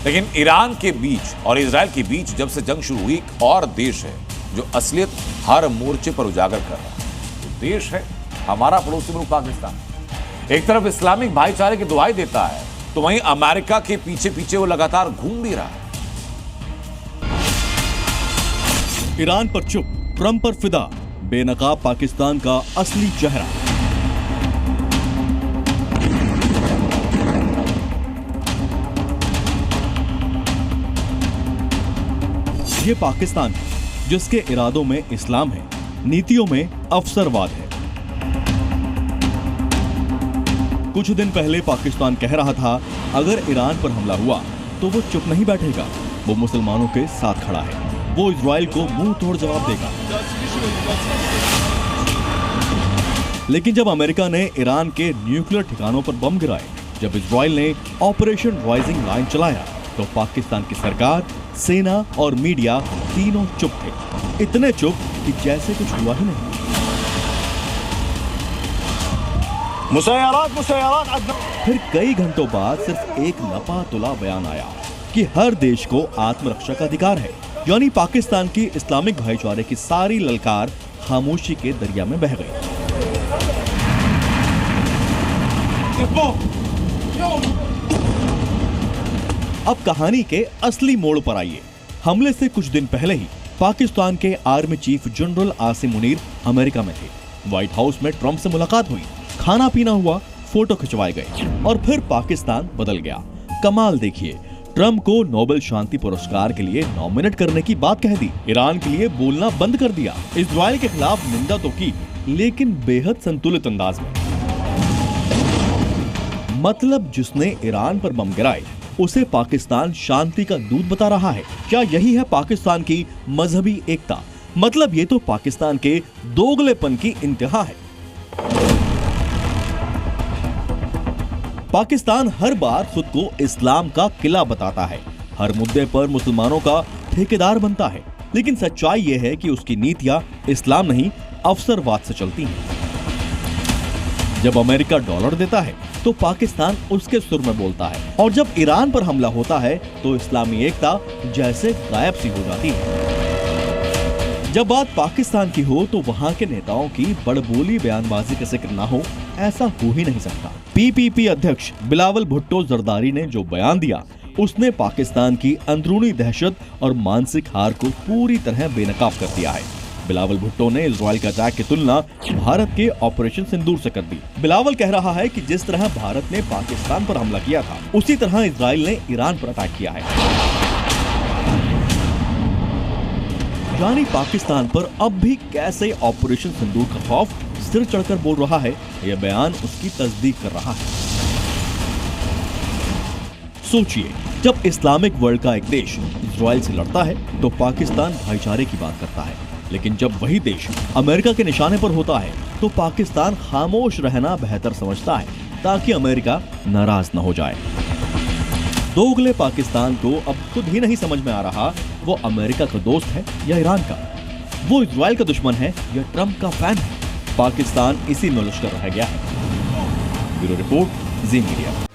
लेकिन ईरान के बीच और इजराइल के बीच जब से जंग शुरू हुई, एक और देश है जो असलियत हर मोर्चे पर उजागर कर रहा है। तो देश है हमारा पड़ोसी मुल्क पाकिस्तान। एक तरफ इस्लामिक भाईचारे की दुहाई देता है, तो वहीं अमेरिका के पीछे पीछे वो लगातार घूम भी रहा है। ईरान पर चुप, ट्रंप पर फिदा, बेनकाब पाकिस्तान का असली चेहरा। ये पाकिस्तान है जिसके इरादों में इस्लाम है, नीतियों में अवसरवाद है। कुछ दिन पहले पाकिस्तान कह रहा था अगर ईरान पर हमला हुआ तो वो चुप नहीं बैठेगा, वो मुसलमानों के साथ खड़ा है, वो इजराइल को मुंह तोड़ जवाब देगा। लेकिन जब अमेरिका ने ईरान के न्यूक्लियर ठिकानों पर बम गिराए, जब इजराइल ने ऑपरेशन राइजिंग लाइन चलाया, तो पाकिस्तान की सरकार, सेना और मीडिया तीनों चुप थे। इतने चुप कि जैसे कुछ हुआ ही नहीं। फिर कई घंटों बाद सिर्फ एक नपा-तुला बयान आया कि हर देश को आत्मरक्षा का अधिकार है, यानी पाकिस्तान की इस्लामिक भाईचारे की सारी ललकार खामोशी के दरिया में बह गई। अब कहानी के असली मोड़ पर आइए। हमले से कुछ दिन पहले ही पाकिस्तान के army chief general Asim Munir America में थे। व्हाइट हाउस में ट्रंप से मुलाकात हुई, खाना पीना हुआ, फोटो खिंचवाए गए और फिर पाकिस्तान बदल गया। कमाल देखिए, ट्रंप को नोबेल शांति पुरस्कार के लिए नॉमिनेट करने की बात कह दी, ईरान के लिए बोलना बंद कर दिया, इजराइल के खिलाफ निंदा तो की, लेकिन बेहद संतुलित अंदाज में। मतलब जिसने ईरान पर बम गिराए उसे पाकिस्तान शांति का दूत बता रहा है। क्या यही है पाकिस्तान की मजहबी एकता? मतलब ये तो पाकिस्तान के दोगलेपन की इंतहा है। पाकिस्तान हर बार खुद को इस्लाम का किला बताता है, हर मुद्दे पर मुसलमानों का ठेकेदार बनता है, लेकिन सच्चाई यह है कि उसकी नीतियां इस्लाम नहीं अवसरवाद से चलती हैं। जब अमेरिका डॉलर देता है तो पाकिस्तान उसके सुर में बोलता है, और जब ईरान पर हमला होता है तो इस्लामी एकता जैसे गायब सी हो जाती है। जब बात पाकिस्तान की हो तो वहां के नेताओं की बड़बोली बयानबाजी का जिक्र ना हो, ऐसा हो ही नहीं सकता। पीपीपी अध्यक्ष बिलावल भुट्टो जरदारी ने जो बयान दिया, उसने पाकिस्तान की अंदरूनी दहशत और मानसिक हार को पूरी तरह बेनकाब कर दिया है। बिलावल भुट्टो ने इजराइल का अटैक की तुलना भारत के ऑपरेशन सिंदूर से कर दी। बिलावल कह रहा है कि जिस तरह भारत ने पाकिस्तान पर हमला किया था, उसी तरह इजराइल ने ईरान पर अटैक किया है। यानी पाकिस्तान पर अब भी कैसे ऑपरेशन सिंदूर का खौफ सिर चढ़कर बोल रहा है, यह बयान उसकी तस्दीक कर रहा है। सोचिए, जब इस्लामिक वर्ल्ड का एक देश इजराइल से लड़ता है तो पाकिस्तान भाईचारे की बात करता है, लेकिन जब वही देश अमेरिका के निशाने पर होता है तो पाकिस्तान खामोश रहना बेहतर समझता है ताकि अमेरिका नाराज न हो जाए। दोगले पाकिस्तान को अब खुद ही नहीं समझ में आ रहा वो अमेरिका का दोस्त है या ईरान का, वो इजराइल का दुश्मन है या ट्रंप का फैन है। पाकिस्तान इसी में उलझकर रह गया है। ब्यूरो रिपोर्ट, जी मीडिया।